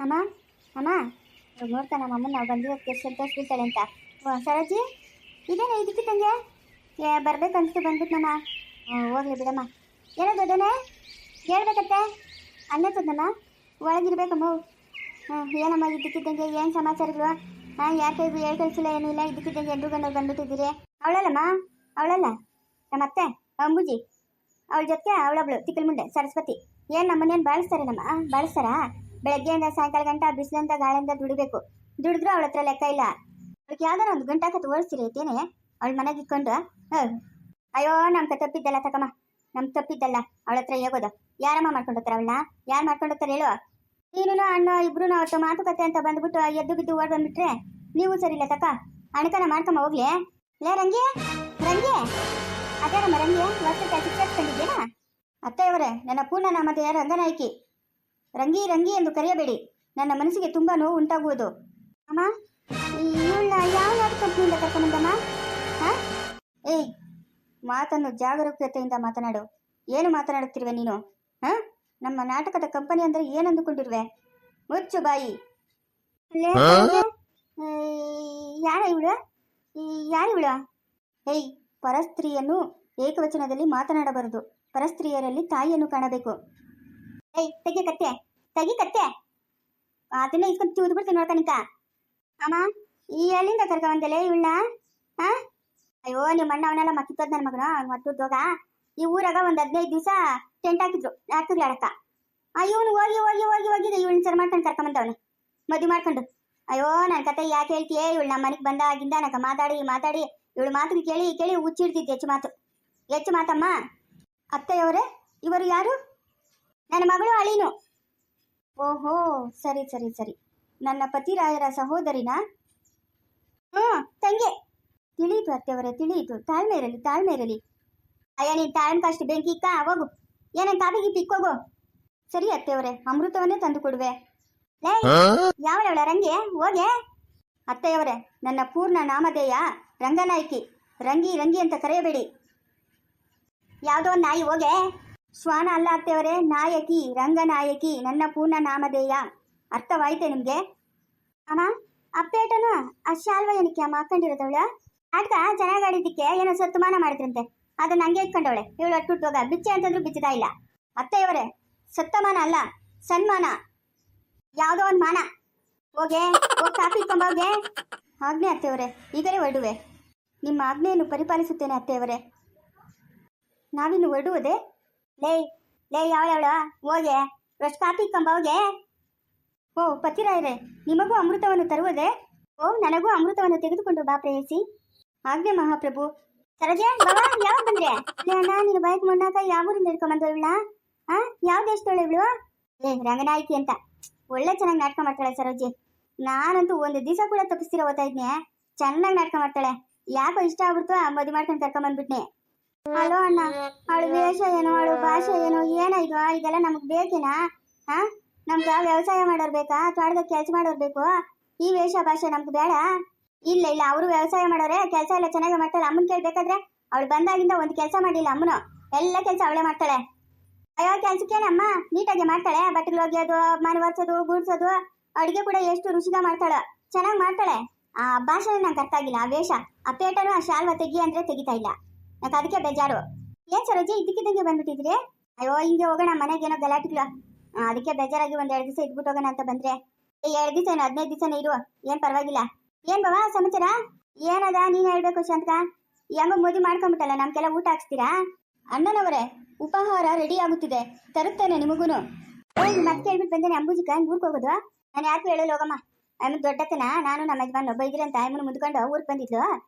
ಅಮ್ಮ ಅಮ್ಮ ನೋಡ್ತಾ ನಮ್ಮ ಅಮ್ಮನ ನಾವು ಬಂದಿರೋದಕ್ಕೆ ಎಷ್ಟು ಸಂತೋಷ ಬೀಳ್ತಾಳೆ ಅಂತ. ಸರೋಜಿ ಇದೇನೆ ಇದಕ್ಕಿದ್ದಂಗೆ ಬರ್ಬೇಕನ್ಸ್ತು ಬಂದ್ಬಿಟ್ನಮ್ಮ. ಹೋಗ್ಲಿ ಬಿಡಮ್ಮ. ಏನೋ ದೊಡ್ಡನೆ ಹೇಳ್ಬೇಕತ್ತೆ ಅನ್ನತ್ತದಮ್ಮ ಒಳಗಿರ್ಬೇಕಮ್ಮ. ಏನಮ್ಮ ಇದ್ದಕ್ಕಿದ್ದಂಗೆ ಏನು ಸಮಾಚಾರಗಳು? ಯಾರ ಕೈಗೂ ಹೇಳ್ ಕಳಿಸಿಲ್ಲ ಏನೂ ಇಲ್ಲ, ಇದ್ದಕ್ಕಿದ್ದಂಗೆ ಎಲ್ರು ಗಂಡು ಬಂದ್ಬಿಟ್ಟಿದ್ದೀರಿ. ಅವಳಲ್ಲಮ್ಮ ಅವಳಲ್ಲ ನಮ್ಮ ಅತ್ತೆ ಅಂಬುಜಿ, ಅವಳ ಜೊತೆ ಅವಳೊಬ್ಳು ತಿಕ್ಕಲ್ ಮುಂಡೆ ಸರಸ್ವತಿ. ಏನು ನಮ್ಮನ್ನೇನು ಬಾಳಿಸ್ತಾರೇನಮ್ಮ? ಬಾಳಿಸ್ತಾರಾ? ಬೆಳಗ್ಗೆಯಿಂದ ಸಾಯಂಕಾಲ ಗಂಟ ಬಿಸಿಲಿಂದ ಗಾಳಿಯಿಂದ ದುಡಿಬೇಕು. ದುಡಿದ್ರೂ ಅವಳ ಹತ್ರ ಲೆಕ್ಕ ಇಲ್ಲ. ಅವಳಿಗೆ ಯಾವ್ದಾರ ಒಂದು ಗಂಟಾಕತ್ತು ಓಡಿಸ್ತೀರಿ ಐತೇನೆ ಅವಳ ಮನೆಗೆ ಇಕ್ಕೊಂಡು. ಅಯ್ಯೋ ನಮ್ಗೆ ತಪ್ಪಿದ್ದಲ್ಲ ತಕಮ್ಮ, ನಮ್ಗೆ ತಪ್ಪಿದ್ದಲ್ಲ. ಅವಳ ಹತ್ರ ಹೇಗೋದು ಯಾರಮ್ಮ ಮಾಡ್ಕೊಂಡೋಗ್ತಾರೆ? ಅವಳನ್ನ ಯಾರು ಮಾಡ್ಕೊಂಡೋಗ್ತಾರೆ ಹೇಳು? ನೀನು ಅಣ್ಣ ಇಬ್ರು ಅವತ್ತು ಮಾತುಕತೆ ಅಂತ ಬಂದ್ಬಿಟ್ಟು ಎದ್ದು ಬಿದ್ದು ಓಡ್ ಬಂದ್ಬಿಟ್ರೆ ನೀವು ಸರಿ ಇಲ್ಲ ತಕ್ಕ. ಅಣಕನ ಮಾಡ್ಕೊಂಬ ಹೋಗ್ಲಿ. ಲೇ ರಂಗಿ ರಂಗಿ ಅದೇನಮ್ಮ ರಂಗಿ ವರ್ಷಕ್ಕೆ ಶಿಕ್ಷಿಸ್ಕೊಂಡಿದ್ದೇನಾ? ಅತ್ತೆಯವರೇ, ನನ್ನ ಪೂರ್ಣ ನಾಮಧೇಯ ರಂಗನಾಯಕಿ. ರಂಗಿ ರಂಗಿ ಎಂದು ಕರೆಯಬೇಡಿ, ನನ್ನ ಮನಸ್ಸಿಗೆ ತುಂಬಾ ನೋವು ಉಂಟಾಗುವುದು. ಅಮ್ಮ ಇವಳನ್ನ ಯಾವ ಕಂಪ್ನಿಯಿಂದ ಕರ್ಕೊಂಬಂದಮ್ಮ? ಏಯ್, ಮಾತನ್ನು ಜಾಗರೂಕತೆಯಿಂದ ಮಾತನಾಡು. ಏನು ಮಾತನಾಡುತ್ತಿರುವೆ ನೀನು? ನಮ್ಮ ನಾಟಕದ ಕಂಪನಿ ಅಂದ್ರೆ ಏನಂದುಕೊಂಡಿರುವೆ? ಮುಚ್ಚು ಬಾಯಿ. ಯಾರ ಇವಳು? ಯಾರಿವಳು? ಏಯ್, ಪರಸ್ತ್ರೀಯನ್ನು ಏಕವಚನದಲ್ಲಿ ಮಾತನಾಡಬಾರದು. ಪರಸ್ತ್ರೀಯರಲ್ಲಿ ತಾಯಿಯನ್ನು ಕಾಣಬೇಕು. ಏಯ್, ತೆಗಿ ಕತ್ತೆ, ತೆಗಿ ಕತ್ತೆ. ಅದನ್ನ ಇಸ್ಕೊಂಡು ಚೂದು ಬಿಡ್ತೀನಿ ನೋಡ್ಕನಿಕ. ಅಮ್ಮ ಈ ಎಲ್ಲಿಂದ ಕರ್ಕ ಬಂದಲೆ ಇವಳನ್ನ? ಅಯ್ಯೋ ನಿಮ್ಮ ಅಣ್ಣ ಅವನೆಲ್ಲ ಮತ್ತಿಪ್ಪದ್ ನನ್ನ ಮಗನ ಮಟ್ಟುದ್ದೋಗ. ಈ ಊರಾಗ ಒಂದು 15 ದಿವಸ ಟೆಂಟ್ ಹಾಕಿದ್ರು ಹಾಕಿದ್ಲು ಆಡಕ್ಕ. ಇವನು ಹೋಗಿ ಹೋಗಿ ಹೋಗಿ ಹೋಗಿ ಇವಳನ್ನ ಸರ್ ಮಾಡ್ಕೊಂಡು ಕರ್ಕೊಂಬಂದವನೆ ಮದುವೆ ಮಾಡ್ಕೊಂಡು. ಅಯ್ಯೋ ನನ್ನ ಕತೆ ಯಾಕೆ ಹೇಳ್ತೀಯೇ? ಇವಳು ನಮ್ಮ ಮನೆಗೆ ಬಂದಾಗಿಂದ ನನಗೆ ಮಾತಾಡಿ ಮಾತಾಡಿ ಇವಳು ಮಾತಿಗೆ ಕೇಳಿ ಕೇಳಿ ಹುಚ್ಚಿಡ್ತಿದ್ದೆ. ಹೆಚ್ಚು ಮಾತಮ್ಮ. ಅತ್ತೆಯವರೇ, ಇವರು ಯಾರು? ನನ್ನ ಮಗಳು ಅಳಿನು. ಓಹೋ, ಸರಿ ಸರಿ ಸರಿ, ನನ್ನ ಪತಿರಾಯರ ಸಹೋದರಿನ? ತಂಗೆ. ತಿಳಿಯಿತು ಅತ್ತೆಯವರೇ, ತಿಳಿಯಿತು. ತಾಳ್ಮೆ ಇರಲಿ, ತಾಳ್ಮೆ ಇರಲಿ. ಅಯ್ಯ ನೀನು ತಾಳ್ಮೆ ಅಷ್ಟು ಬೆಂಕಿ ಇಕ್ಕ ಹೋಗು. ಏನಂತ ಕಾಬಿಗೆ ಪಿಕ್ಕೋಗು. ಸರಿ ಅತ್ತೆಯವರೇ, ಅಮೃತವನ್ನೇ ತಂದು ಕೊಡುವೆ. ಯಾವಳವಳ ರಂಗಿ? ಹೋಗೆ. ಅತ್ತೆಯವರೇ, ನನ್ನ ಪೂರ್ಣ ನಾಮಧೇಯ ರಂಗನಾಯಕಿ. ರಂಗಿ ರಂಗಿ ಅಂತ ಕರೆಯಬೇಡಿ. ಯಾವುದೋ ನಾಯಿ, ಹೋಗೆ. ಶ್ವಾನ ಅಲ್ಲ ಅತ್ತೆಯವರೇ, ನಾಯಕಿ, ರಂಗನಾಯಕಿ ನನ್ನ ಪೂರ್ಣ ನಾಮಧೇಯ. ಅರ್ಥವಾಯ್ತೆ ನಿಮಗೆ? ಅಮ್ಮ ಅಪ್ಪೇಟನು ಆ ಶಾಲ್ವ ಏನಕ್ಕೆ ಅಮ್ಮ ಹಾಕೊಂಡಿರೋದವಳು? ಆಡ್ಕ ಚೆನ್ನಾಗಿ ಆಡಿದ್ದಕ್ಕೆ ಏನೋ ಸತ್ತುಮಾನ ಮಾಡಿದ್ರಂತೆ, ಅದನ್ನ ಹಂಗೆ ಇಟ್ಕೊಂಡವಳೆ. ಇವಳು ಅಟ್ಟುಟ್ಟೋಗ ಬಿಚ್ಚೆ ಅಂತಂದ್ರೂ ಬಿಚ್ಚದ ಇಲ್ಲ. ಅತ್ತೆಯವರೇ, ಸತ್ತಮಾನ ಅಲ್ಲ, ಸನ್ಮಾನ. ಯಾವುದೋ ಒಂದು ಮಾನ. ಹೋಗೆ, ಹೋಗಿ ಕಾಫಿ ಇಟ್ಕೊಂಬೋಗೆ. ಆಜ್ಞೆ ಅತ್ತೆಯವರೇ, ಈಗಲೇ ಹೊರಡುವೆ. ನಿಮ್ಮ ಆಜ್ಞೆಯನ್ನು ಪರಿಪಾಲಿಸುತ್ತೇನೆ ಅತ್ತೆಯವರೇ. ನಾವಿನ್ನು ಹೊರಡುವುದೇ? ಲೇ ಯಾವಳವಳ? ಹೋಗೆ ರಷ್ಟು ಕಾಫಿ ಇಟ್ಕೊಂಬೋಗೆ. ಓ ಪತಿರಾಯರೇ, ನಿಮಗೂ ಅಮೃತವನ್ನು ತರುವುದೇ? ಓ ನನಗೂ ಅಮೃತವನ್ನು ತೆಗೆದುಕೊಂಡು ಬಾ ಪ್ರೇಯಸಿ. ಆಜ್ಞೆ ಮಹಾಪ್ರಭು. ಸರೋಜೆ ಬಾವಾ, ಯಾವಾಗ ಬಂದ್ರೆ? ಅಣ್ಣ ನೀನು ಬೈಕ್ ಮೊನ್ನಾಕ ಯಾವ ಊರಿಂದ ಹಿಡ್ಕೊಂಬಂದು ಇವಳ? ಯಾವ ದೇಶದವಳು ಇವಳು? ರಂಗನಾಯಕಿ ಅಂತ ಒಳ್ಳೆ ಚೆನ್ನಾಗಿ ನಾಟಕ ಮಾಡ್ತಾಳೆ ಸರೋಜಿ. ನಾನಂತೂ ಒಂದು ದಿವಸ ಕೂಡ ತಪ್ಪಿಸ್ತಿರೋ ಓದ್ತಾ ಇದ್ನೆ. ಚೆನ್ನಾಗಿ ನಾಟಕ ಮಾಡ್ತಾಳೆ. ಯಾಕೋ ಇಷ್ಟ ಆಗ್ಬಿಡ್ತು, ಮದುವೆ ಮಾಡ್ಕೊಂಡು ಕರ್ಕೊಂಬಂದ್ಬಿಟ್ನೆ. ಅಲೋ ಅಣ್ಣ, ಅವಳು ವೇಷ ಏನು, ಅವಳು ಭಾಷೆ ಏನು, ಏನಾಯ್ತು ಇದೆಲ್ಲ ನಮಗ್ ಬೇಕೇನಾ? ನಮ್ಗ ವ್ಯವಸಾಯ ಮಾಡೋರು ಬೇಕಾ, ತೋಟದಾಗ ಕೆಲಸ ಮಾಡೋರು ಬೇಕು? ಈ ವೇಷ ಭಾಷೆ ನಮ್ಗೆ ಬೇಡ. ಇಲ್ಲ ಇಲ್ಲ, ಅವರು ವ್ಯವಸಾಯ ಮಾಡೋರೆ, ಕೆಲಸ ಎಲ್ಲ ಚೆನ್ನಾಗಿ ಮಾಡ್ತಾಳೆ. ಅಮ್ಮನ್ ಕೇಳ್ಬೇಕಾದ್ರೆ ಅವಳು ಬಂದಾಗಿಂದ ಒಂದು ಕೆಲಸ ಮಾಡಿಲ್ಲ ಅಮ್ಮನು. ಎಲ್ಲ ಕೆಲಸ ಅವಳೇ ಮಾಡ್ತಾಳೆ. ಅಯ್ಯೋ ಕೆಲ್ಸಕ್ಕೇನಮ್ಮ ನೀಟಾಗಿ ಮಾಡ್ತಾಳೆ. ಬಟ್ಟೆಗಳು ಒಗೆಯೋದು, ಮನೆ ಒರೆಸೋದು, ಗೂಡ್ಸೋದು, ಅಡುಗೆ ಕೂಡ ಎಷ್ಟು ರುಚಿಗ ಮಾಡ್ತಾಳೆ, ಚೆನ್ನಾಗಿ ಮಾಡ್ತಾಳೆ. ಆ ಭಾಷೆ ನಂಗೆ ಅರ್ಥ ಆಗಿಲ್ಲ. ಆ ವೇಷ, ಆ ಪೇಟನು ಆ ಶಾಲ್ವ ತೆಗಿ ಅಂದ್ರೆ ತೆಗಿತಾ ಇಲ್ಲ. ನಂಗೆ ಅದಕ್ಕೆ ಬೇಜಾರು. ಏನ್ ಸರೋಜಿ ಇದ್ದಕ್ಕಿದ್ದಂಗೆ ಬಂದ್ಬಿಟ್ಟಿದ್ರಿ? ಅಯ್ಯೋ ಹಿಂಗೆ ಹೋಗೋಣ, ಮನೆಗೇನೋ ಗಲಾಟಿಗಳು, ಅದಕ್ಕೆ ಬೇಜಾರಾಗಿ ಒಂದ್ 2 ದಿವಸ ಇದ್ಬಿಟ್ಟು ಹೋಗೋಣ ಅಂತ ಬಂದ್ರೆ. 2 ದಿವಸ ಏನು 15 ದಿವಸನೇ ಇರು, ಏನ್ ಪರವಾಗಿಲ್ಲ. ಏನ್ ಬಾವಾ ಸಮಾಚಾರ? ಏನದ ನೀನ್ ಹೇಳ್ಬೇಕು ಶಾಂತಕ. ಹೆಂಗ ಮದುವೆ ಮಾಡ್ಕೊಂಡ್ಬಿಟ್ಟಲ್ಲ, ನಮ್ಗೆಲ್ಲ ಊಟ ಹಾಕ್ಸ್ತೀರಾ? ಅಣ್ಣನವರೇ, ಉಪಹಾರ ರೆಡಿ ಆಗುತ್ತಿದೆ, ತರುತ್ತೇನೆ ನಿಮಗೂನು. ಮತ್ತೆ ಹೇಳ್ಬಿಟ್ಟು ಬಂದೇನೆ ಅಂಬುಜಿಕ ಊರ್ಗೆ ಹೋಗೋದು. ನಾನು ಯಾಕೆ ಹೇಳಲು ಹೋಗಮ್ಮ. ಅಮ್ಮನ ದೊಡ್ಡತನ, ನಾನು ನಮ್ಮ ಯಜಮಾನ್ ಒಬ್ಬ ಇದ್ರಿ ಅಂತ ಅಮ್ಮನ ಮುದ್ಕೊಂಡು ಊರಿಗೆ ಬಂದಿದ್ಲು.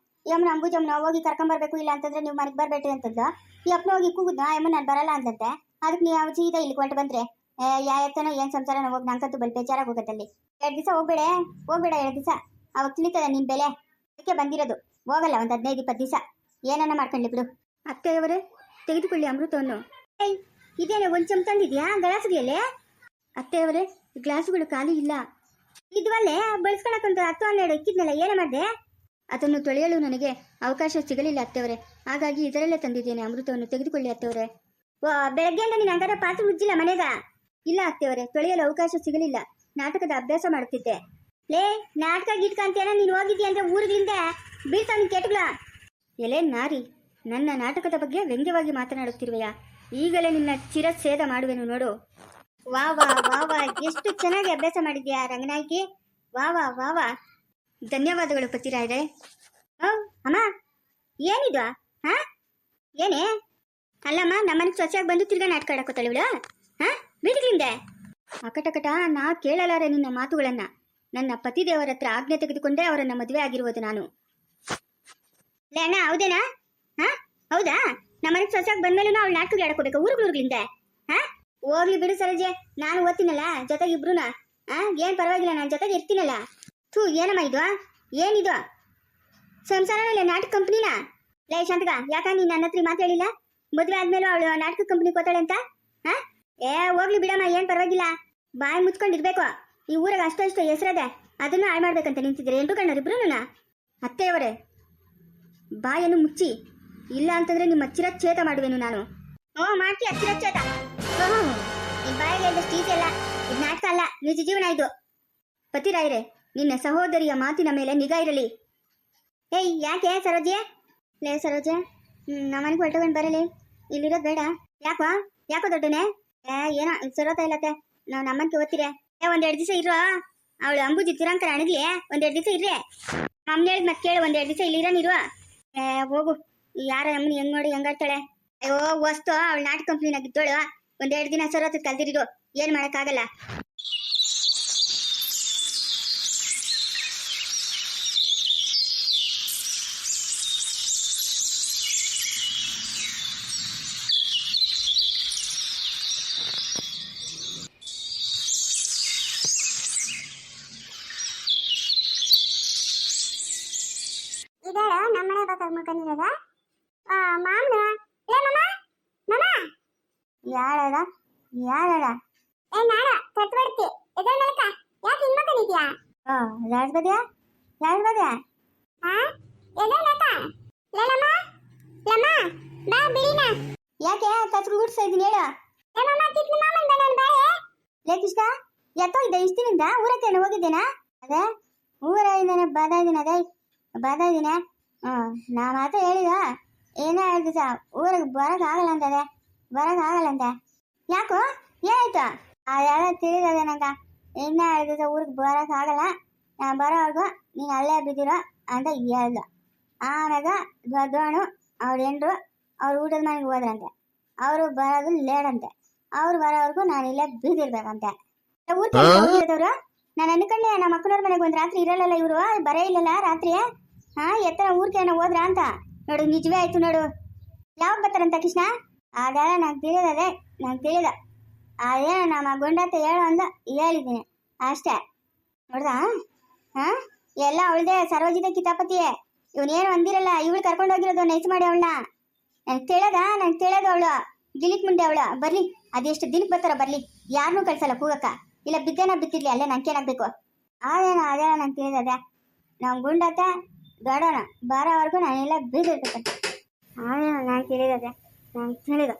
ಈ ಅಮ್ಮನ ಅಂಬುಜಮ್ಮನ ಹೋಗಿ ಕರ್ಕೊಂಬರ್ಬೇಕು, ಇಲ್ಲ ಅಂತಂದ್ರೆ ನೀವು ಮನೆಗೆ ಬರ್ಬೇಡ್ರಿ ಅಂತಂದ್ಲು. ಈ ಅಪ್ಪನ ಹೋಗಿ ಕೂಗುದ್ನ, ಅಮ್ಮ ನಾನು ಬರಲ್ಲ ಅಂದಂತೆ. ಅದಕ್ಕೆ ನೀವು ಸೀದಾ ಇಲ್ಲಿ ಕೊಟ್ಟು ಬಂದ್ರೆ ಯಾತನೋ ಏನ್ ಸಂಸಾರನ ಹೋಗಿ ನಂಗಂತೂ ಬಲ್ ಬೇಜಾರಾಗಿ ಹೋಗತ್ತಲ್ಲಿ. 2 ದಿವಸ ಹೋಗ್ಬೇಡ 2 ದಿವಸ, ಅವಾಗ ತಿಳಿತದ ನಿನ್ ಬೆಲೆ. ಅದಕ್ಕೆ ಬಂದಿರೋದು. ಹೋಗಲ್ಲ ಒಂದು 15-20 ದಿವಸ, ಏನನ್ನ ಮಾಡ್ಕೊಂಡ್ಲಿ ಬಿಡು. ಅತ್ತೆಯವರೇ, ತೆಗೆದುಕೊಳ್ಳಿ ಅಮೃತವನ್ನು. ಇದೇನೆ ಒಂದು ಚಮ್ ತಂದಿದ್ಯಾ ಗ್ಲಾಸ್ಗೆಲೆ? ಅತ್ತೆಯವರೇ, ಗ್ಲಾಸುಗಳು ಖಾಲಿ ಇಲ್ಲ. ಇದ್ವಲ್ಲೇ ಬಳಸ್ಕೊಳಕ್ಕಂತ 10-12 ಇಕ್ಕಿದ್ನಲ್ಲ, ಏನೇ ಮಾಡಿದೆ? ಅದನ್ನು ತೊಳೆಯಲು ನನಗೆ ಅವಕಾಶ ಸಿಗಲಿಲ್ಲ ಅತ್ತೆಯವರೇ, ಹಾಗಾಗಿ ಇದರಲ್ಲೇ ತಂದಿದ್ದೇನೆ ಅಮೃತವನ್ನು, ತೆಗೆದುಕೊಳ್ಳಿ ಅತ್ತೆಯವರೇ. ಬೆಳಗ್ಗೆಯಿಂದ ನೀನು ಹಂಗಾರೆ ಪಾತ್ರೆ ಉಜ್ಜಿಲ್ಲ ಮನೆಗ? ಇಲ್ಲ ಅತ್ತೆಯವರೇ, ತೊಳೆಯಲು ಅವಕಾಶ ಸಿಗಲಿಲ್ಲ. ನಾಟಕದ ಅಭ್ಯಾಸ ಮಾಡುತ್ತಿದ್ದೆ. ಲೇ, ನಾಟಕ ಗಿಟ್ಕ ಅಂತೇನ ನೀನು ಹೋಗಿದ್ದಿ ಅಂದ್ರೆ ಊರಿಗಿಂದ ಬೀಳ್ತಾನೆ ಕೆಟ್ಟಗಳ. ಎಲೆ ನಾರಿ, ನನ್ನ ನಾಟಕದ ಬಗ್ಗೆ ವ್ಯಂಗ್ಯವಾಗಿ ಮಾತನಾಡುತ್ತಿರುವೆಯಾ? ಈಗಲೇ ನಿನ್ನ ಚಿರಚ್ಛೇದ ಮಾಡುವೆನು ನೋಡು. ವಾ ವಾ ವಾ ವಾ, ಎಷ್ಟು ಚೆನ್ನಾಗಿ ಅಭ್ಯಾಸ ಮಾಡಿದ್ಯಾ ರಂಗನಾಯಕಿ. ವಾ ವಾ ವಾ ವಾ, ಧನ್ಯವಾದಗಳು ಪತಿರಾಯರೇ. ಅಮ್ಮ, ಏನಿದು? ಹಾ, ಏನೇ? ಅಲ್ಲಮ್ಮ, ನಮ್ಮನೆಗೆ ಸ್ವಚ್ಛಾಗಿ ಬಂದು ತಿರ್ಗಾ ನಾಟಕ ಆಡಕೋತಾಳೆ ಇವಳು. ಹಾ, ಬೀದಿಗಳಿಂದೆ ಅಕಟಕಟ. ನಾ ಕೇಳಲಾರೆ ನಿನ್ನ ಮಾತುಗಳನ್ನ. ನನ್ನ ಪತಿದೇವರ ಹತ್ರ ಆಜ್ಞೆ ತೆಗೆದುಕೊಂಡೇ ಅವರನ್ನ ಮದುವೆ ಆಗಿರುವುದು ನಾನು. ಲೇ ಅಣ್ಣ, ಹೌದೇನಾ? ಹಾ, ಹೌದಾ? ನಮ್ಮನೆಗೆ ಸ್ವಚ್ಛಾಗಿ ಬಂದ್ಮೇಲೂ ಅವಳು ನಾಟಕಗಳು ಆಡಕೋಬೇಕು ಊರುಗಳಿಂದೆ? ಹಾ, ಹೋಗ್ಲಿ ಬಿಡು ಸರೋಜೆ, ನಾನು ಓದ್ತೀನಲ್ಲ ಜೊತೆಗೆ ಇಬ್ರುನ. ಏನ್ ಪರವಾಗಿಲ್ಲ, ನಾನು ಜೊತೆಗೆ ಇರ್ತೀನಲ್ಲ. ಥೂ, ಏನಮ್ಮ ಇದು? ಏನಿದು ಸಂಸಾರನಲ್ಲ ನಾಟಕ ಕಂಪ್ನಿನಾ? ಲೇ ಶಾಂತಕ, ಯಾಕ ನೀನ್ ನನ್ನ ಹತ್ರ ಮಾತು ಹೇಳಿಲ್ಲ? ಮದುವೆ ಆದ್ಮೇಲೆ ಅವಳು ನಾಟಕ ಕಂಪ್ನಿ ಕೋತಾಳೆ ಅಂತ. ಹಾ, ಹೋಗ್ಲಿ ಬಿಡಮ್ಮ, ಏನ್ ಪರವಾಗಿಲ್ಲ. ಬಾಯಿ ಮುಚ್ಕೊಂಡಿರ್ಬೇಕು. ಈ ಊರಾಗ ಅಷ್ಟು ಹೆಸರದೆ, ಅದನ್ನು ಹಾಳು ಮಾಡ್ಬೇಕಂತ ನಿಂತಿದ್ರೆ ಎಂಟು ಕಣ್ಣರು ಇಬ್ರು. ಅತ್ತೆಯವರೇ, ಬಾಯನ್ನು ಮುಚ್ಚಿ, ಇಲ್ಲ ಅಂತಂದ್ರೆ ನಿಮ್ಮ ಚಿರಚ್ಛೇದ ಮಾಡುವೆನು ನಾನು. ಮಾಡ್ತೀಯ ಚಿರಚ್ಛೇದ? ನಿನ್ ಬಾಯಿಗೆ ಇದ್ದಷ್ಟು ಈಸಿ ಅಲ್ಲ. ಇದು ನಾಟಕ ಅಲ್ಲ, ನಿಜ ಜೀವನ ಇದು. ಪತಿರಾಯರೇ, ನಿನ್ನ ಸಹೋದರಿಯ ಮಾತಿನ ಮೇಲೆ ನಿಗಾ ಇರಲಿ. ಏಯ್, ಯಾಕೆ ಸರೋಜೆ? ಲೇ ಸರೋಜೆ, ನಮ್ಮನೆಗೆ ಹೊರಟೋಗೊಂಡು ಬರಲಿ, ಇಲ್ಲಿರೋದು ಬೇಡ. ಯಾಕೋ ಯಾಕೋ ದೊಡ್ಡನೆ? ಏನೋ ಸರೋತ ಇಲ್ಲತ್ತೆ, ನಾವು ನಮ್ಮನ್ಗೆ ಓದ್ತೀರಿ. ಒಂದೆರಡು ದಿವಸ ಇರೋ, ಅವಳು ಅಂಬುಜಿ ತಿರಂಕರ ಅಣಗ್ಲಿ, ಒಂದೆರಡು ದಿವಸ ಇರ್ರಿ. ಅಮ್ಮನ ಹೇಳಿದ್ ಮತ್ತೆ ಕೇಳು, ಒಂದೆರಡು ದಿವಸ ಇಲ್ಲಿ ಇರೋನಿರುವ. ಹೋಗು, ಯಾರ ಅಮ್ಮನ ಹೆಂಗ್ ನೋಡಿ ಹೆಂಗಾಡ್ತಾಳೆ. ಅಯ್ಯೋ ವಸ್ತು, ಅವಳು ನಾಟಕ ಕಂಪ್ನಿನಾಗ ಇದ್ದೋಳು. ಒಂದೆರಡು ದಿನ ಸರೋತ ಕಲ್ದಿರಿರು, ಏನ್ ಮಾಡಕ್ಕಾಗಲ್ಲ. ಇದಾಳ ನಮ್ಮನೆ ಬೇಕಾಗ ಮಕ್ಕನಿರದ ಮಾಮನ. ಲೇ ಮಮ್ಮ, ಮಮ್ಮ ಯಾರ ಯಾರ? ನಾಡ ಕಟ್ಬಡ್ತಿ ಎದ್ರ ಮಲಕ. ಯಾಕೆ ಹಿಂಗ್ ಮಕ್ಕನಿದ್ಯಾ? ರಾಜ್ಬದ್ಯಾ ರಾಜ್ಬದ್ಯಾ. ಹಾ, ಎದ್ರ ಮಲಕ? ಲೇ ಲಮ್ಮ, ಲಮ್ಮ ಬಾ ಬಿಡಿನ. ಯಾಕೆ ಕಚ್ರು ಗುಡ್ಸ್ತಾ ಇದ್ದೀನಿ ಹೇಳು. ಲೇ ಮಮ್ಮ, ಕಿಟ್ನ ಮಾಮನ್ ಬಂದಾನ ಬಾಳೆ. ಲೇ ಕೃಷ್ಣ, ಎತ್ತೋ ಇದ್ದೆ ಇಷ್ಟಿನಿಂದ ಊರಕ್ಕೆ ಹೋಗಿದ್ದೇನಾ? ಅದೇ ಊರ ಇದ್ದೇನೆ, ಬಾದ ಇದ್ದೀನಿ. ಅದೇ ಬಾದ ಇದ್ದೀನಿ. ನಾ ಮಾತ್ರ ಹೇಳಿದ, ಏನೋ ಹೇಳ್ದಿಸ ಊರಿಗೆ ಬರೋಕ್ಕಾಗಲ್ಲ ಅಂತದೆ, ಬರೋಕ್ಕಾಗಲ್ಲಂತೆ. ಯಾಕೋ, ಏನಾಯ್ತು? ಅದೆಲ್ಲ ತಿಳಿದದೆ ನಂಗ. ಇನ್ನ ಹೇಳ್ದಿಸ ಊರಿಗೆ ಬರೋಕ್ಕಾಗಲ್ಲ, ನಾನು ಬರೋವರೆಗೂ ನೀನು ಅಲ್ಲೇ ಬಿದ್ದಿರೋ ಅಂತ ಹೇಳ್ದು. ಆಮ್ಯಾಗ ದೊಡ್ಡವನು ಅವ್ರ ಹೆಂಡ್ರು ಅವ್ರ ಊಟದ ಮನೆಗೆ ಹೋದ್ರಂತೆ. ಅವರು ಬರೋದು ಲೇಟ್ ಅಂತೆ. ಅವ್ರು ಬರೋವರೆಗೂ ನಾನು ಇಲ್ಲೇ ಬಿದ್ದಿರ್ಬೇಕಂತೆ. ಊರ್ ಹೋಗಿರೋದವ್ರು ನಾನು ಅನ್ಕೊಂಡೆ, ನಮ್ಮ ಮಕ್ಕಳವ್ರ ಮನೆಗೆ ಒಂದು ರಾತ್ರಿ ಇರಲ್ಲ ಇವರು, ಬರೇ ಇಲ್ಲಲ್ಲ ರಾತ್ರಿ. ಎತ್ತರ ಊರ್ಕೆ ಹೋದ್ರ ಅಂತ ನೋಡು, ನಿಜವೇ ಆಯ್ತು ನೋಡು. ಯಾವಾಗ ಬರ್ತಾರಂತ ಕೃಷ್ಣ? ಅದೆಲ್ಲ ನಂಗೆ ತಿಳಿದದೆ, ನಂಗೆ ತಿಳಿದ. ಅದೇನೋ ನಮ್ಮ ಗುಂಡತ್ತ ಹೇಳು ಅಂದ ಹೇಳಿದ್ದೀನಿ ಅಷ್ಟೇ. ನೋಡ್ದ? ಎಲ್ಲ ಅವಳ್ದೆ ಸರೋಜಿತ ಕಿತಾಪತಿಯೇ. ಇವನೇನು ಅಂದಿರಲ್ಲ, ಇವಳು ಕರ್ಕೊಂಡು ಹೋಗಿರೋದು ನೈಸ್ ಮಾಡಿ ಅವಳನ್ನ. ನಂಗೆ ತಿಳಿದ ಅವಳು ಗಿಲಿಕ್ ಮುಂಡೆ ಅವಳು. ಬರ್ಲಿ, ಅದೆಷ್ಟು ದಿನಕ್ಕೆ ಬರ್ತಾರ ಬರ್ಲಿ, ಯಾರನ್ನೂ ಕಳ್ಸಲ್ಲ ಕೂಗಕ್ಕ. ಇಲ್ಲ ಬಿದ್ದೇನ ಬಿತ್ತಿರ್ಲಿ, ಅಲ್ಲೇ ನಂಗೇನಾಗಬೇಕು. ಅದೇನೋ ನಂಗೆ ತಿಳಿದದೆ. ನಮ್ಮ ಗುಂಡತ್ತ ದೊಡ್ಡವನ ಬರೋವರೆಗೂ ನಾನೆಲ್ಲ ಬೀದಿರ್ಬೇಕಂತ. ಅದೇನೋ ನಂಗೆ ತಿಳಿದದೆ, ನಂಗೆ ತಿಳಿದ.